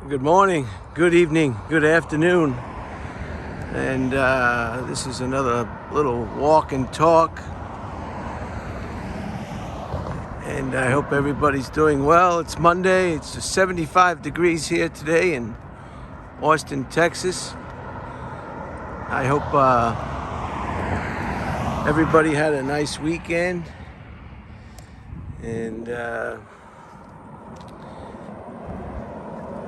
Good morning, good evening, good afternoon, and this is another little walk and talk, and I hope everybody's doing well. It's Monday. It's 75 degrees here today in Austin, Texas. I hope everybody had a nice weekend, and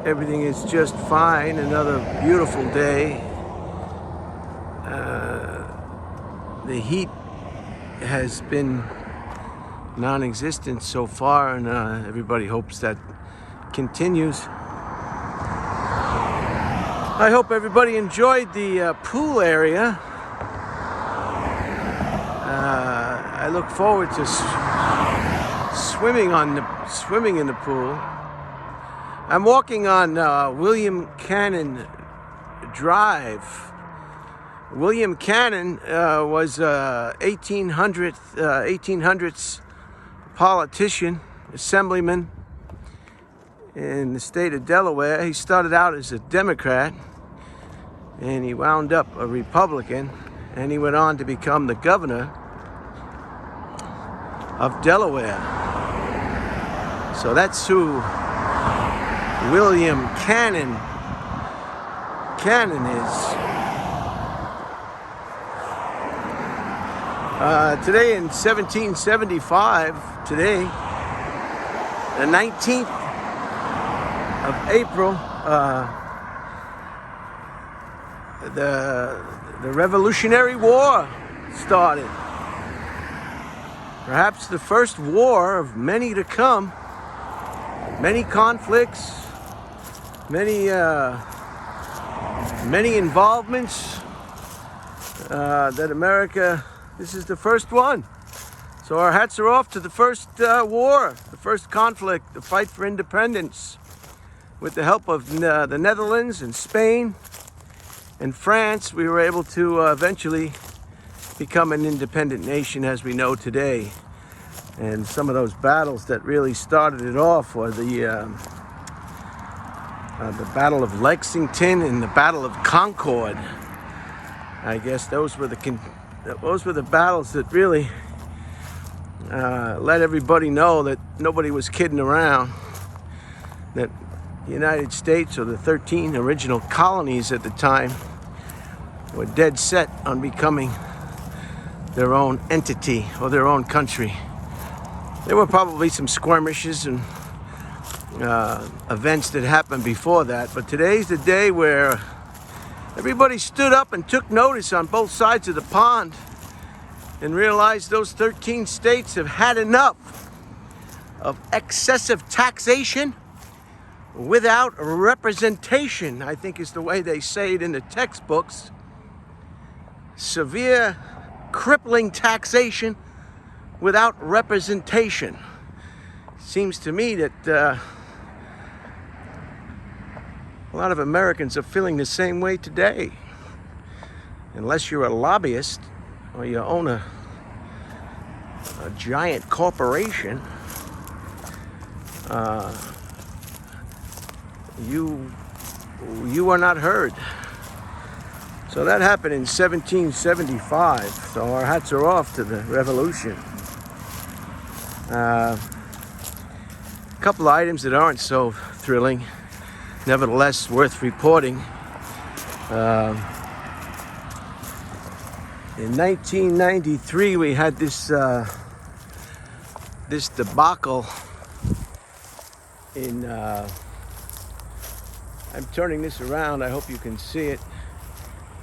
everything is just fine. Another beautiful day. The heat has been non-existent so far, and everybody hopes that continues. I hope everybody enjoyed the pool area. I look forward to swimming in the pool. I'm walking on William Cannon Drive. William Cannon was 1800s politician, assemblyman in the state of Delaware. He started out as a Democrat, and he wound up a Republican, and he went on to become the governor of Delaware. So that's who William Cannon is. Today in 1775, today, the 19th of April, the Revolutionary War started. Perhaps the first war of many to come. Many conflicts, many involvements that America. This is the first one. So our hats are off to the first war, the first conflict, the fight for independence. With the help of the Netherlands and Spain and France, we were able to eventually become an independent nation as we know today. And some of those battles that really started it off were the Battle of Lexington and the Battle of Concord. I guess those were the battles that really let everybody know that nobody was kidding around, that the United States, or the 13 original colonies at the time, were dead set on becoming their own entity or their own country. There were probably some skirmishes and events that happened before that, but today's the day where everybody stood up and took notice on both sides of the pond and realized those 13 states have had enough of excessive taxation without representation, I think is the way they say it in the textbooks. Severe, crippling taxation without representation. Seems to me that a lot of Americans are feeling the same way today. Unless you're a lobbyist or you own a giant corporation, you are not heard. So that happened in 1775. So our hats are off to the revolution. A couple of items that aren't so thrilling, nevertheless worth reporting. In 1993, we had this debacle in. I'm turning this around. I hope you can see it.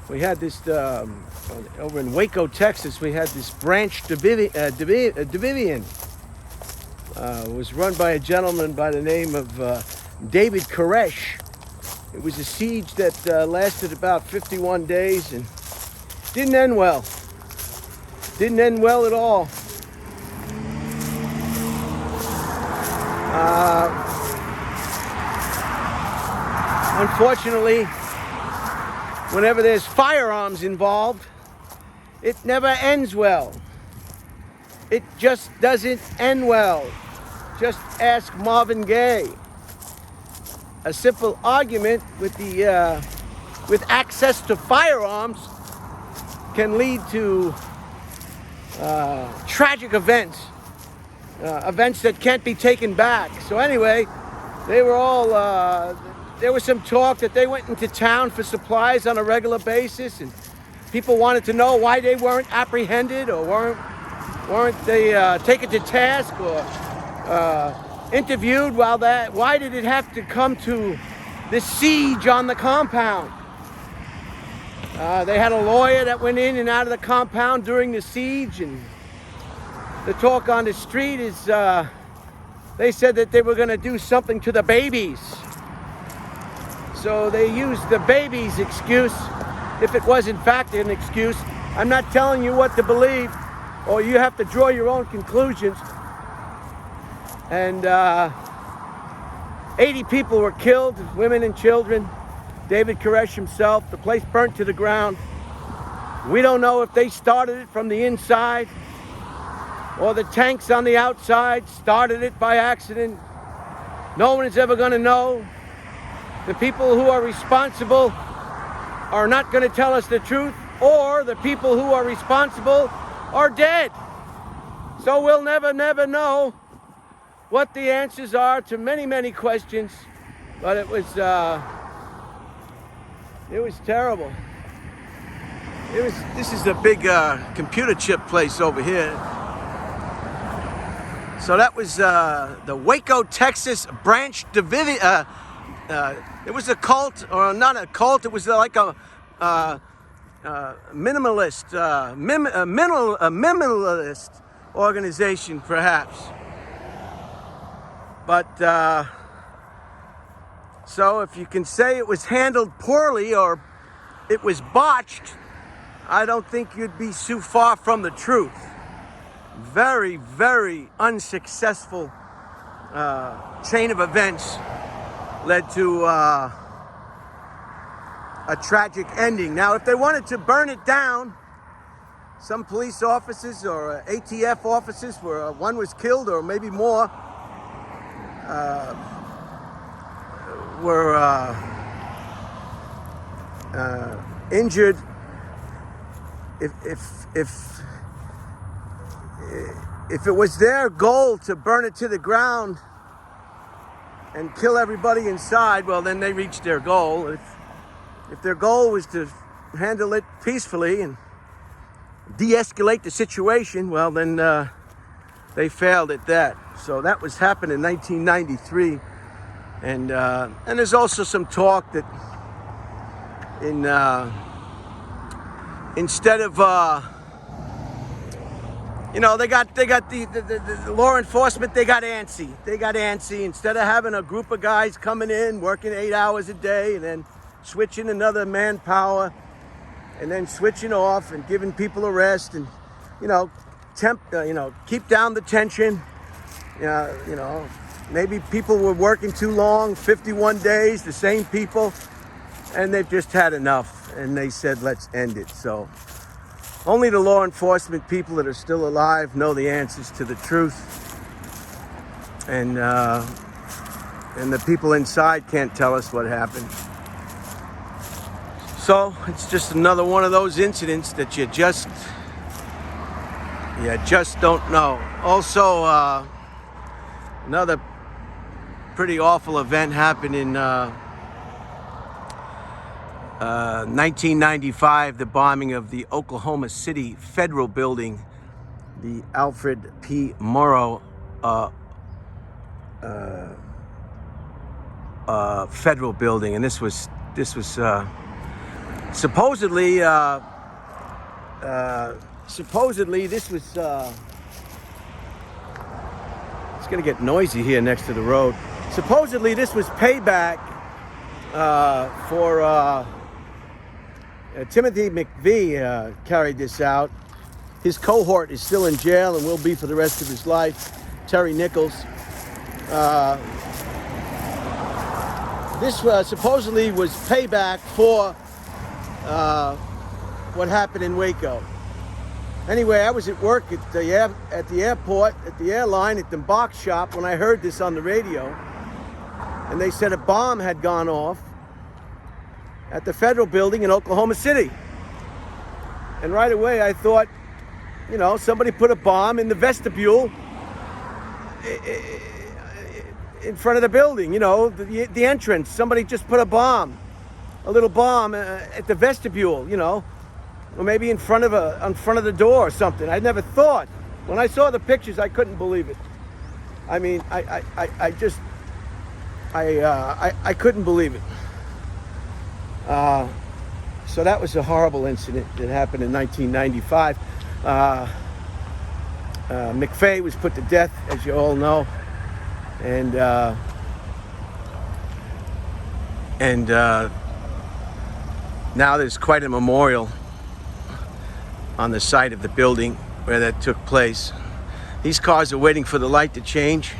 We had this over in Waco, Texas. We had this branch Davidian. It was run by a gentleman by the name of David Koresh. It was a siege that lasted about 51 days and didn't end well. Didn't end well at all. Unfortunately, whenever there's firearms involved, it never ends well. It just doesn't end well. Just ask Marvin Gaye. a simple argument with access to firearms can lead to tragic events, events that can't be taken back. So anyway, they were all, there was some talk that they went into town for supplies on a regular basis, and people wanted to know why they weren't apprehended, or weren't they taken to task or interviewed. Why did it have to come to this siege on the compound? They had a lawyer that went in and out of the compound during the siege, and the talk on the street is they said that they were going to do something to the babies. So they used the babies excuse, if it was in fact an excuse. I'm not telling you what to believe, or you have to draw your own conclusions. And 80 people were killed, women and children. David Koresh himself. The place burnt to the ground. We don't know if they started it from the inside or the tanks on the outside started it by accident. No one is ever going to know. The people who are responsible are not going to tell us the truth, or the people who are responsible are dead. So we'll never know what the answers are to many, many questions. But it was terrible. This is a big computer chip place over here. So that was the Waco, Texas branch Davidian. It was a cult, or not a cult. It was like a minimalist, minimalist organization, perhaps. But so if you can say it was handled poorly or it was botched, I don't think you'd be too far from the truth. Very, very unsuccessful chain of events led to a tragic ending. Now, if they wanted to burn it down, some police officers or ATF officers, where one was killed or maybe more, were injured. If it was their goal to burn it to the ground and kill everybody inside, well, then they reached their goal. If their goal was to handle it peacefully and de-escalate the situation, well, then they failed at that. So that was happened in 1993, and there's also some talk that instead of they got the law enforcement, they got antsy. Instead of having a group of guys coming in, working 8 hours a day, and then switching another manpower, and then switching off and giving people a rest, and keep down the tension. Maybe people were working too long, 51 days, the same people, and they've just had enough, and they said, let's end it. So only the law enforcement people that are still alive know the answers to the truth, and the people inside can't tell us what happened. So it's just another one of those incidents that you just don't know. Also, another pretty awful event happened in 1995, the bombing of the Oklahoma City Federal Building, the Alfred P. Morrow Federal Building, and this was supposedly this was it's gonna get noisy here next to the road. Supposedly this was payback for Timothy McVeigh carried this out. His cohort is still in jail and will be for the rest of his life. Terry Nichols. This supposedly was payback for what happened in Waco. Anyway, I was at work at the airport, at the airline, at the box shop when I heard this on the radio. and they said a bomb had gone off at the federal building in Oklahoma City. And right away I thought, you know, somebody put a bomb in the vestibule in front of the building, you know, the entrance. Somebody just put a little bomb at the vestibule, you know, or maybe in front of the door or something. I never thought. When I saw the pictures, I couldn't believe it. I mean, I couldn't believe it. So that was a horrible incident that happened in 1995. McVeigh was put to death, as you all know, and now there's quite a memorial on the site of the building where that took place. These cars are waiting for the light to change.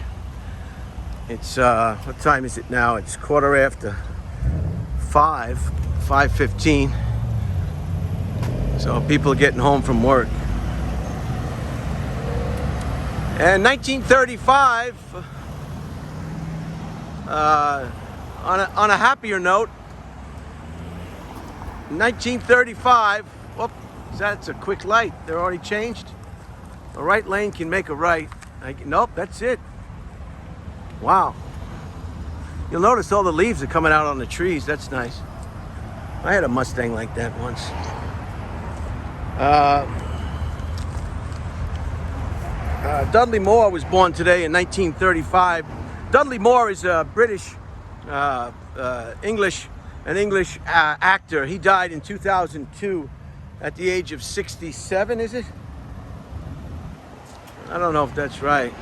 It's what time is it now? It's 5:15. So people are getting home from work. And 1935, on a happier note, 1935, that's a quick light. They're already changed. A right lane can make a right. Nope, that's it. Wow. You'll notice all the leaves are coming out on the trees. That's nice. I had a Mustang like that once. Dudley Moore was born today in 1935. Dudley Moore is a British, English actor. He died in 2002 at the age of 67, is it? I don't know if that's right.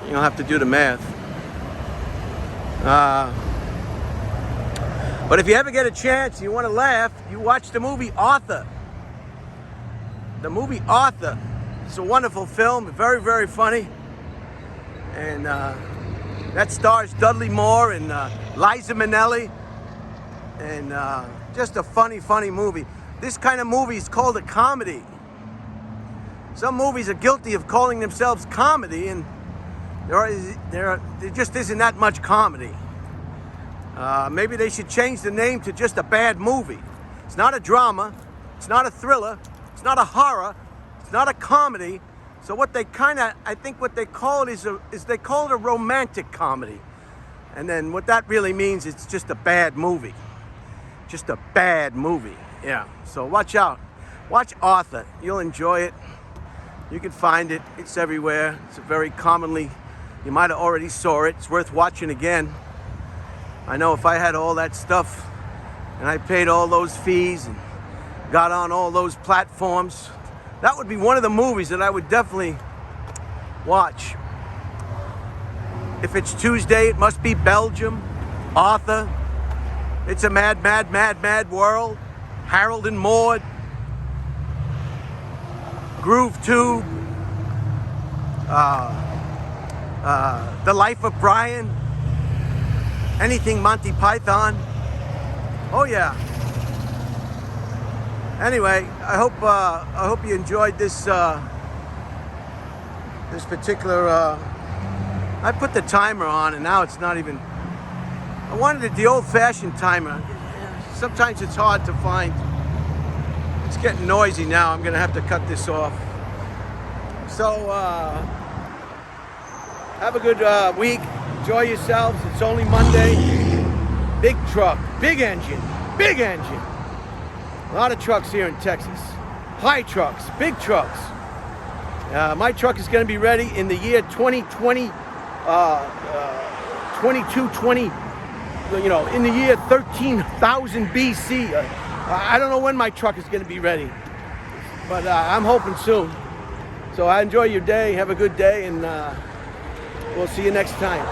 You'll have to do the math. But if you ever get a chance, you want to laugh, you watch the movie Arthur. The movie Arthur. It's a wonderful film, very, very funny. And that stars Dudley Moore and Liza Minnelli. And just a funny, funny movie. This kind of movie is called a comedy. Some movies are guilty of calling themselves comedy, and there just isn't that much comedy. Maybe they should change the name to just a bad movie. It's not a drama. It's not a thriller. It's not a horror. It's not a comedy. So what they I think what they call it is they call it a romantic comedy. And then what that really means, it's just a bad movie. Just a bad movie. Yeah. So watch out. Watch Arthur. You'll enjoy it. You can find it. It's everywhere. It's a very commonly, you might have already saw it. It's worth watching again. I know if I had all that stuff and I paid all those fees and got on all those platforms, that would be one of the movies that I would definitely watch. If it's Tuesday, it must be Belgium, Arthur, It's a Mad, Mad, Mad, Mad World, Harold and Maude, Groove Tube, The Life of Brian, anything Monty Python. Oh yeah. Anyway, I hope you enjoyed this this particular. I put the timer on, and now it's not even. I wanted the old-fashioned timer. Sometimes it's hard to find. It's getting noisy now. I'm gonna have to cut this off. So have a good week. Enjoy yourselves. It's only Monday. Big truck, big engine, big engine. A lot of trucks here in Texas. High trucks, big trucks. My truck is going to be ready in the year 2020, 2220, you know, in the year 13,000 BC. I don't know when my truck is going to be ready, but I'm hoping soon. So I enjoy your day. Have a good day, and we'll see you next time.